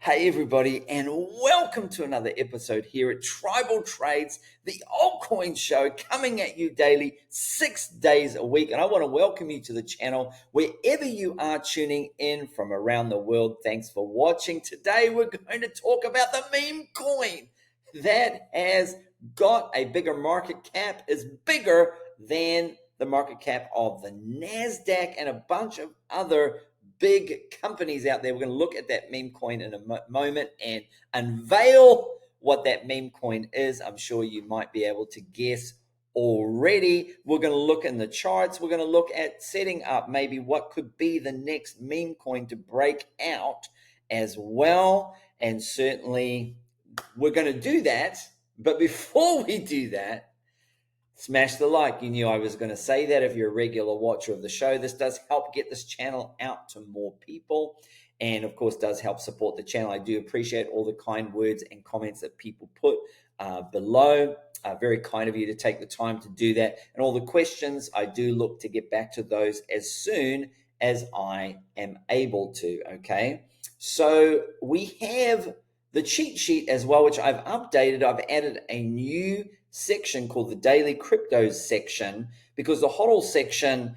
Hey everybody, and welcome to another episode here at Tribal Trades, the Altcoin show, coming at you daily, 6 days a week. And I want to welcome you to the channel wherever you are tuning in from around the world. Thanks for watching. Today we're going to talk about the meme coin that has got a bigger market cap, is bigger than the market cap of the Nasdaq and a bunch of other big companies out there. We're going to look at that meme coin in a moment and unveil what that meme coin is. I'm sure you might be able to guess already. We're going to look in the charts. We're going to look at setting up maybe what could be the next meme coin to break out as well. And certainly we're going to do that. But before we do that, smash the like. You knew I was going to say that if you're a regular watcher of the show. This does help get this channel out to more people, and of course does help support the channel. I do appreciate all the kind words and comments that people put below. Very kind of you to take the time to do that, and all the questions. I do look to get back to those as soon as I am able to. Okay, so we have the cheat sheet as well, which I've updated. I've added a new section called the daily cryptos section, because the hodl section,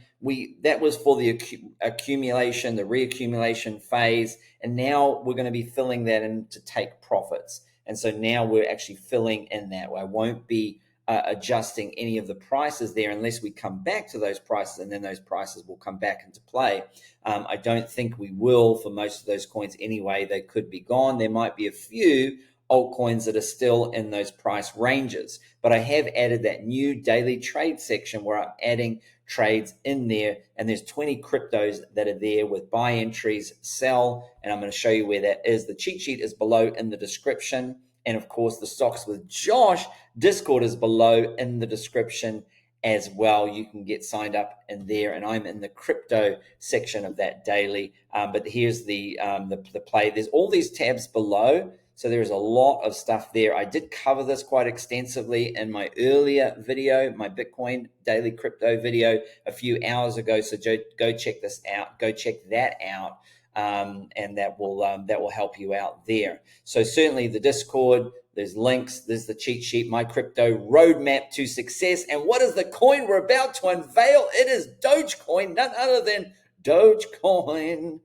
that was for the accumulation, the reaccumulation phase, and now we're going to be filling that in to take profits. And so now we're actually filling in that way. I won't be adjusting any of the prices there unless we come back to those prices, and then those prices will come back into play. I don't think we will for most of those coins anyway. They could be gone. There might be a few altcoins that are still in those price ranges, but I have added that new daily trade section where I'm adding trades in there, and there's 20 cryptos that are there with buy entries, sell, and I'm going to show you where that is. The cheat sheet is below in the description, and of course the Stocks with Josh Discord is below in the description as well. You can get signed up in there, and I'm in the crypto section of that daily. But here's the play. There's all these tabs below. So there's a lot of stuff there. I did cover this quite extensively in my earlier video, my Bitcoin daily crypto video a few hours ago. So go check this out. Go check that out, and that will help you out there. So certainly the Discord, there's links, there's the cheat sheet, my crypto roadmap to success. And what is the coin we're about to unveil? It is Dogecoin, none other than Dogecoin.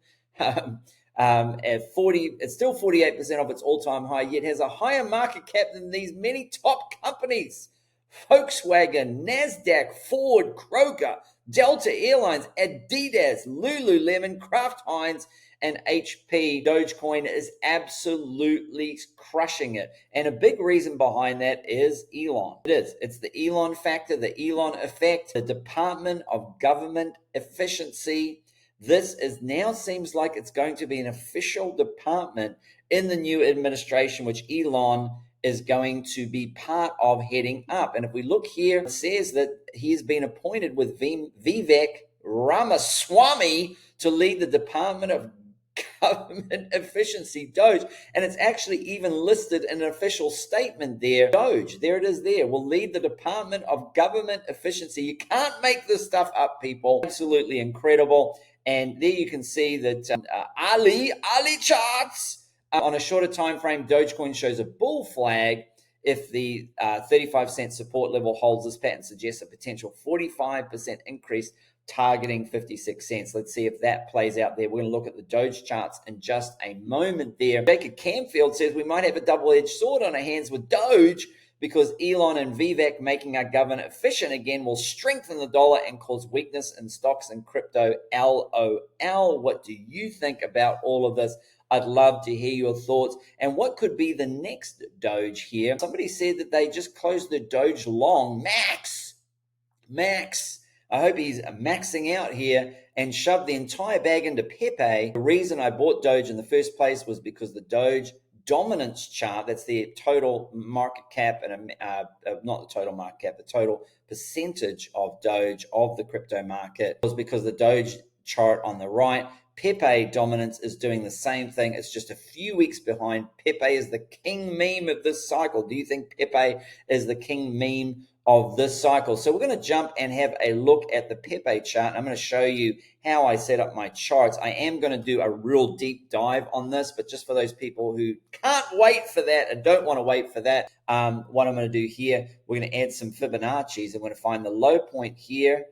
At 40, it's still 48% of its all-time high, yet has a higher market cap than these many top companies: Volkswagen, Nasdaq, Ford, Kroger, Delta Airlines, Adidas, Lululemon, Kraft Heinz, and HP. Dogecoin is absolutely crushing it. And a big reason behind that is Elon. It's the Elon factor, the Elon effect, the Department of Government Efficiency. This now seems like it's going to be an official department in the new administration, which Elon is going to be part of heading up. And if we look here, it says that he's been appointed with Vivek Ramaswamy to lead the Department of Government Efficiency, Doge. And it's actually even listed in an official statement there. Doge, there it is there, will lead the Department of Government Efficiency. You can't make this stuff up, people. Absolutely incredible. And there you can see that Ali charts on a shorter time frame. Dogecoin shows a bull flag. If the 35-cent support level holds, this pattern suggests a potential 45% increase, targeting 56 cents. Let's see if that plays out there. We're going to look at the Doge charts in just a moment there. Jacob Camfield says we might have a double-edged sword on our hands with Doge, because Elon and Vivek making our government efficient again will strengthen the dollar and cause weakness in stocks and crypto. LOL. What do you think about all of this? I'd love to hear your thoughts. And what could be the next Doge here? Somebody said that they just closed the Doge long. Max. I hope he's maxing out here and shoved the entire bag into Pepe. The reason I bought Doge in the first place was because the Doge dominance chart, that's the total market cap, and not the total market cap, the total percentage of Doge of the crypto market, was because the Doge chart on the right, Pepe dominance is doing the same thing. It's just a few weeks behind. Pepe is the king meme of this cycle. Do you think Pepe is the king meme of this cycle. So we're going to jump and have a look at the Pepe chart. I'm going to show you how I set up my charts. I am going to do a real deep dive on this, but just for those people who can't wait for that and don't want to wait for that, what I'm going to do here, we're going to add some Fibonacci's. I'm going to find the low point here,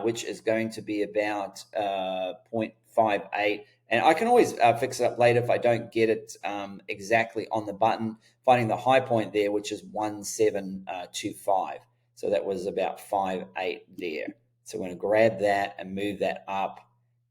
which is going to be about 0.58. And I can always fix it up later if I don't get it exactly on the button. Finding the high point there, which is 1725. So that was about 5.8 there. So we're going to grab that and move that up.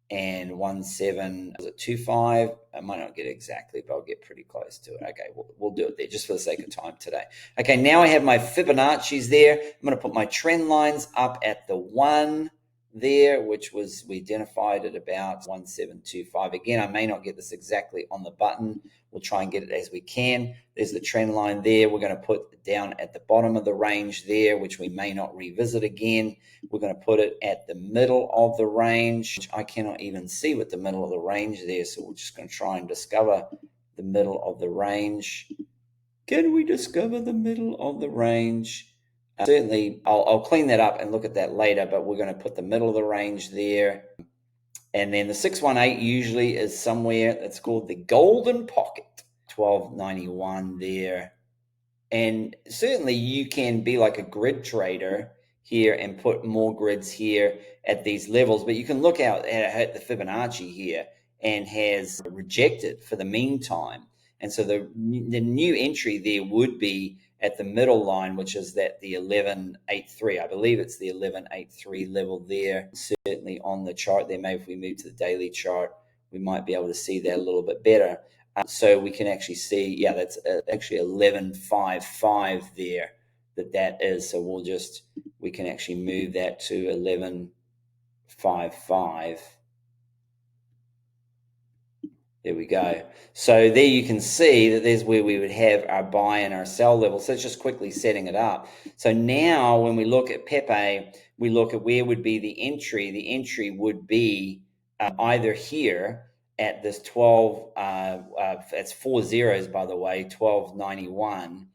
And 1725. I might not get it exactly, but I'll get pretty close to it. Okay, we'll do it there just for the sake of time today. Okay, now I have my Fibonacci's there. I'm going to put my trend lines up at the 1 there, which was we identified at about 1725. Again, I may not get this exactly on the button. We'll try and get it as we can. There's the trend line there. We're going to put down at the bottom of the range there, which we may not revisit again. We're going to put it at the middle of the range. I cannot even see what the middle of the range there, so we're just going to try and discover the middle of the range. Can we discover the middle of the range? Certainly, I'll clean that up and look at that later, but we're going to put the middle of the range there. And then the 618 usually is somewhere that's called the golden pocket, 1291 there. And certainly you can be like a grid trader here and put more grids here at these levels, but you can look out at the Fibonacci here and has rejected for the meantime. And so the new entry there would be at the middle line, which is that the 1183. I believe it's the 1183 level there. Certainly on the chart there, maybe if we move to the daily chart, we might be able to see that a little bit better. So we can actually see, yeah, that's actually 1155 there that is. So we can actually move that to 1155. There we go. So there you can see that there's where we would have our buy and our sell level. So it's just quickly setting it up. So now when we look at Pepe, we look at where would be the entry. The entry would be either here at this 12, that's 4 zeros, by the way, 1291.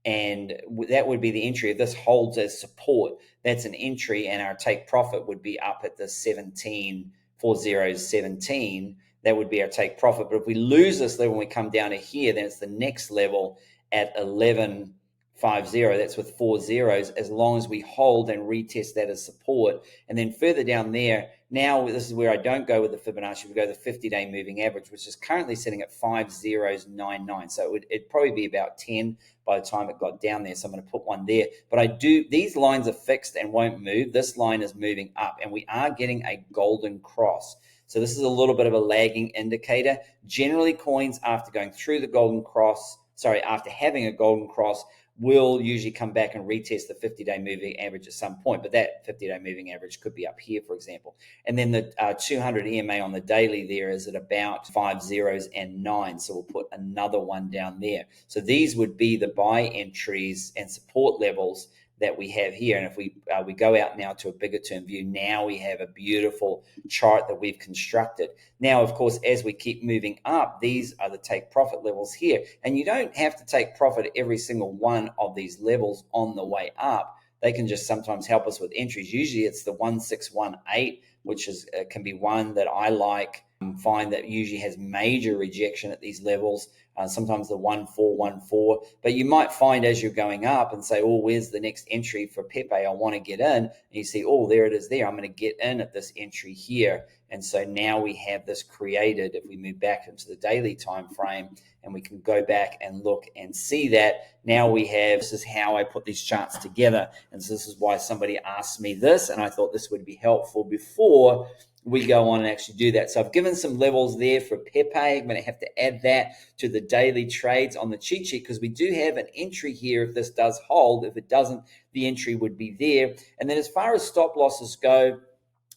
And that would be the entry. If this holds as support, that's an entry, and our take profit would be up at the 17, 4 zeros, 17. That would be our take profit. But if we lose this level when we come down to here, then it's the next level at 1150. That's with 4 zeros, as long as we hold and retest that as support. And then further down there, now this is where I don't go with the Fibonacci. We go the 50-day moving average, which is currently sitting at 5099. So it'd probably be about 10 by the time it got down there. So I'm going to put one there. But these lines are fixed and won't move. This line is moving up, and we are getting a golden cross. So this is a little bit of a lagging indicator. Generally, coins after going through the golden cross, after having a golden cross, will usually come back and retest the 50-day moving average at some point. But that 50-day moving average could be up here, for example. And then the 200 EMA on the daily there is at about 5 zeros and 9. So we'll put another one down there. So these would be the buy entries and support levels that we have here. And if we go out now to a bigger term view, now we have a beautiful chart that we've constructed. Now, of course, as we keep moving up, these are the take profit levels here. And you don't have to take profit at every single one of these levels on the way up. They can just sometimes help us with entries. Usually it's the 1618, which can be one that I like. Find that usually has major rejection at these levels, sometimes the 1414. But you might find as you're going up and say, oh, where's the next entry for Pepe? I want to get in. And you see, oh, there it is there. I'm going to get in at this entry here. And so now we have this created. If we move back into the daily time frame, and we can go back and look and see that now we have, this is how I put these charts together. And so this is why somebody asked me this, and I thought this would be helpful before we go on and actually do that. So I've given some levels there for Pepe. I'm going to have to add that to the daily trades on the cheat sheet, because we do have an entry here if this does hold. If it doesn't, the entry would be there. And then as far as stop losses go,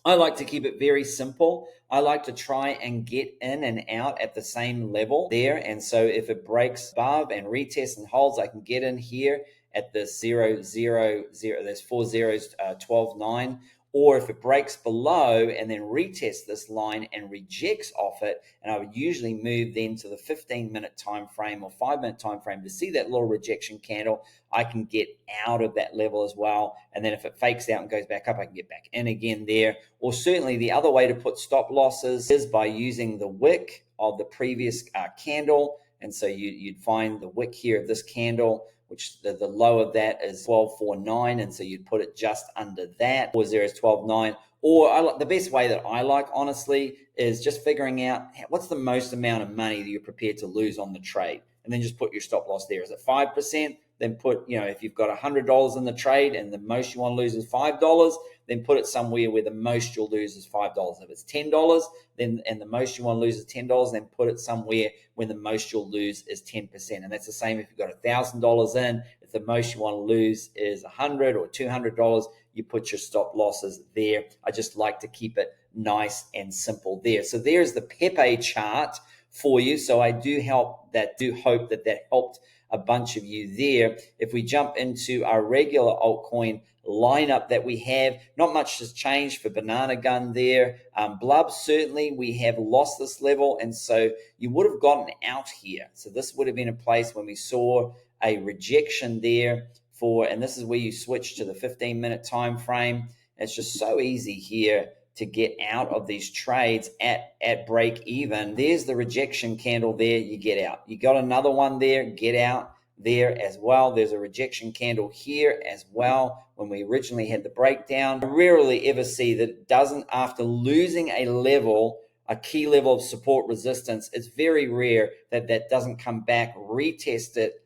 I like to keep it very simple. I like to try and get in and out at the same level there. And so if it breaks above and retests and holds, I can get in here at the 000, there's 4 zeros, 12.9. or if it breaks below and then retests this line and rejects off it, and I would usually move then to the 15-minute time frame or 5-minute time frame to see that little rejection candle, I can get out of that level as well. And then if it fakes out and goes back up, I can get back in again there. Or certainly the other way to put stop losses is by using the wick of the previous candle. And so you'd find the wick here of this candle, which the low of that is 12.49, and so you'd put it just under that. 40 is 12.9. Or the best way that I like, honestly, is just figuring out what's the most amount of money that you're prepared to lose on the trade, and then just put your stop loss there. Is it 5%? Then put, if you've got $100 in the trade and the most you want to lose is $5, then put it somewhere where the most you'll lose is $5. If it's $10, then and the most you want to lose is $10, then put it somewhere when the most you'll lose is 10%. And that's the same if you've got $1,000 in. If the most you want to lose is $100 or $200, you put your stop losses there. I just like to keep it nice and simple there. So there's the Pepe chart for you. So I do hope that helped a bunch of you there. If we jump into our regular altcoin lineup that we have, not much has changed for Banana Gun there. Blub, certainly we have lost this level, and so you would have gotten out here. So this would have been a place when we saw a rejection there and this is where you switch to the 15-minute time frame. It's just so easy here to get out of these trades at break even. There's the rejection candle there, you get out. You got another one there, get out there as well. There's a rejection candle here as well when we originally had the breakdown. I rarely ever see that it doesn't, after losing a key level of support resistance, it's very rare that doesn't come back, retest it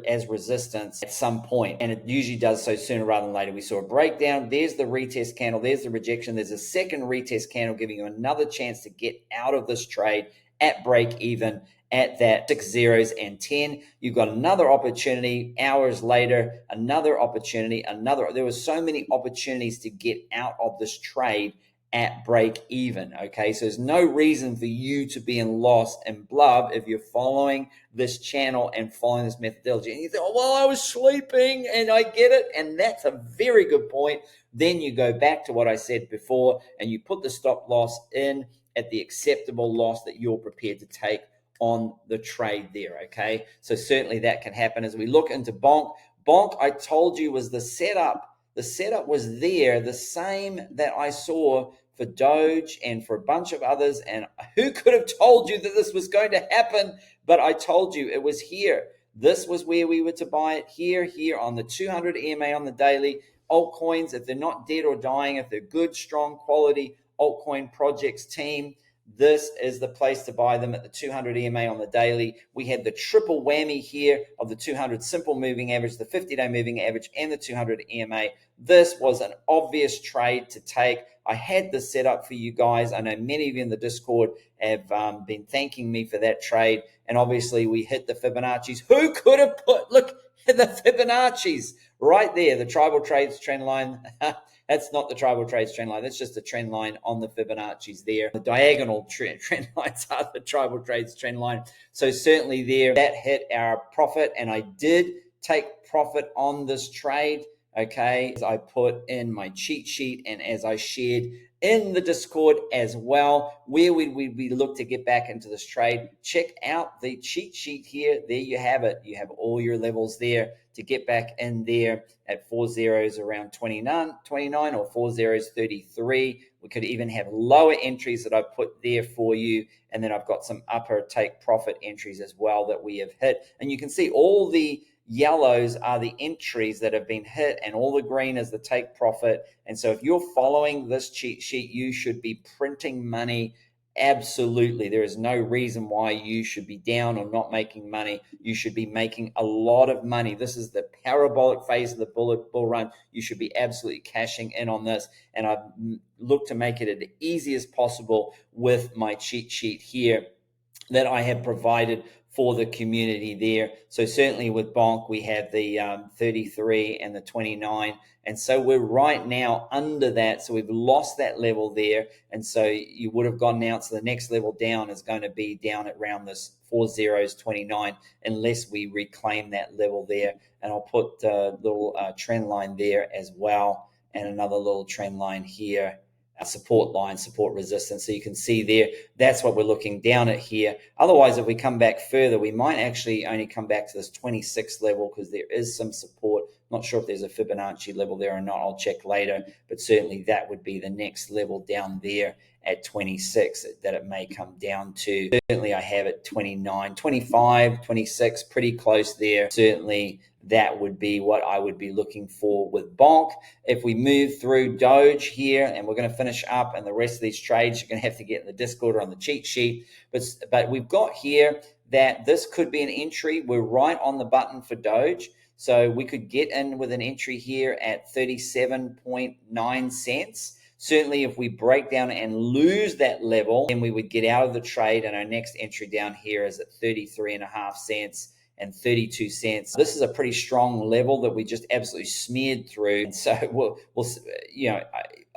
as resistance at some point, and it usually does so sooner rather than later. We saw a breakdown. There's the retest candle. There's the rejection. There's a second retest candle giving you another chance to get out of this trade at break even at that 6 zeros and 10. You've got another opportunity hours later, another opportunity, there were so many opportunities to get out of this trade at break even. Okay, so there's no reason for you to be in loss and blub if you're following this channel and following this methodology. And you think, oh, well, I was sleeping, and I get it, and that's a very good point. Then you go back to what I said before, and you put the stop loss in at the acceptable loss that you're prepared to take on the trade there. Okay, so certainly that can happen. As we look into Bonk, I told you was the setup. The setup was there, the same that I saw for Doge and for a bunch of others. And who could have told you that this was going to happen? But I told you it was here. This was where we were to buy it, here on the 200 EMA on the daily. Altcoins, if they're not dead or dying, if they're good, strong, quality altcoin projects team, this is the place to buy them at the 200 EMA on the daily. We had the triple whammy here of the 200 simple moving average, the 50-day moving average, and the 200 EMA. This was an obvious trade to take. I had this set up for you guys. I know many of you in the Discord have been thanking me for that trade. And obviously we hit the Fibonacci's. Who could have look at the Fibonacci's right there, the tribal trades trend line. That's not the tribal trades trend line. That's just the trend line on the Fibonacci's there. The diagonal trend lines are the tribal trades trend line. So certainly there, that hit our profit, and I did take profit on this trade. Okay, as I put in my cheat sheet and as I shared in the Discord as well, where would we look to get back into this trade? Check out the cheat sheet here. There you have it. You have all your levels there to get back in there at 4 zeros around 29 or 4 zeros 33. We could even have lower entries that I put there for you. And then I've got some upper take profit entries as well that we have hit. And you can see all the yellows are the entries that have been hit, and all the green is the take profit. And so if you're following this cheat sheet, you should be printing money. Absolutely. There is no reason why you should be down or not making money. You should be making a lot of money. This is the parabolic phase of the bull run. You should be absolutely cashing in on this. And I've looked to make it as easy as possible with my cheat sheet here that I have provided for the community there. So certainly with Bonk, we have the 33 and the 29. And so we're right now under that. So we've lost that level there. And so you would have gone out. So the next level down is going to be down at around this 4 zeros 29, unless we reclaim that level there. And I'll put the little trend line there as well. and another little trend line here, a support line, support resistance. So you can see there, that's what we're looking down at here. Otherwise, if we come back further, we might actually only come back to this 26 level because there is some support. Not sure if there's a Fibonacci level there or not. I'll check later, but certainly that would be the next level down there at 26 that it may come down to. Certainly I have it 29, 25, 26, pretty close there. Certainly that would be what I would be looking for with Bonk. If we move through Doge here, and we're going to finish up, and the rest of these trades you're going to have to get in the Discord or on the cheat sheet. But we've got here that this could be an entry. We're right on the button for Doge. So we could get in with an entry here at 37.9 cents. Certainly, if we break down and lose that level, then we would get out of the trade, and our next entry down here is at 33.5 cents and 32 cents. This is a pretty strong level that we just absolutely smeared through. And so we'll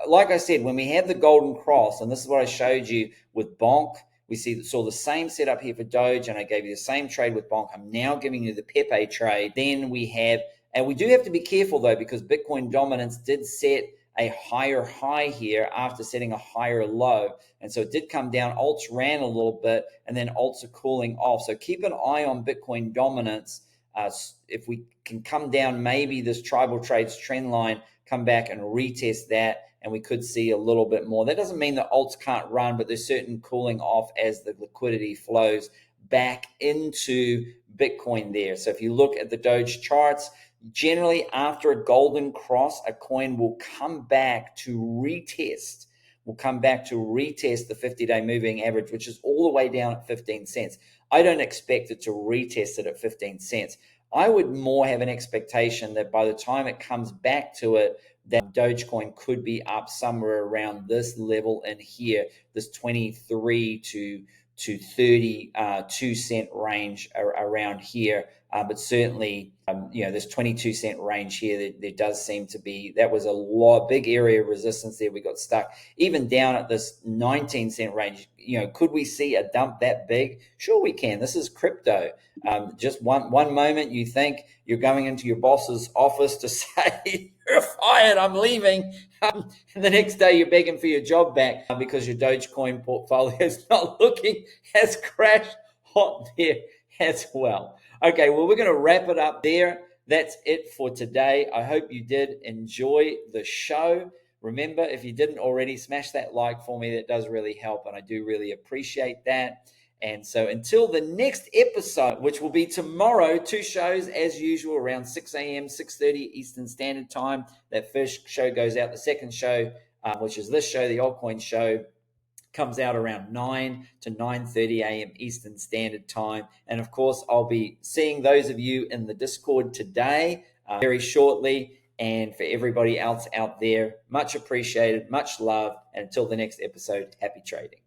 like I said, when we have the golden cross, and this is what I showed you with Bonk, we saw the same setup here for Doge, and I gave you the same trade with Bonk. I'm now giving you the Pepe trade. Then we have, and we do have to be careful though, because Bitcoin dominance did set a higher high here after setting a higher low. And so it did come down. Alts ran a little bit, and then alts are cooling off. So keep an eye on Bitcoin dominance. If we can come down, maybe this tribal trades trend line, come back and retest that, and we could see a little bit more. That doesn't mean that alts can't run, but there's certain cooling off as the liquidity flows back into Bitcoin there. So if you look at the Doge charts, generally after a golden cross, a coin will come back to retest. The 50-day moving average, which is all the way down at 15 cents. I don't expect it to retest it at 15 cents. I would more have an expectation that by the time it comes back to it, that Dogecoin could be up somewhere around this level in here, this 23 to 32 cent range around here. But certainly, this 22 cent range here, there does seem to be, that was a big area of resistance there. We got stuck even down at this 19 cent range. Could we see a dump that big? Sure we can. This is crypto. Just one moment you think you're going into your boss's office to say, you're fired, I'm leaving. And the next day you're begging for your job back because your Dogecoin portfolio is not looking, has crashed hot there as well. Okay, well, we're going to wrap it up there. That's it for today. I hope you did enjoy the show. Remember, if you didn't already, smash that like for me. That does really help, and I do really appreciate that. And so until the next episode, which will be tomorrow, 2 shows as usual around 6 a.m., 6:30 Eastern Standard Time. That first show goes out. The second show, which is this show, the Altcoin show, comes out around 9 to 9:30 a.m. Eastern Standard Time. And of course, I'll be seeing those of you in the Discord today very shortly. And for everybody else out there, much appreciated, much love. And until the next episode, happy trading.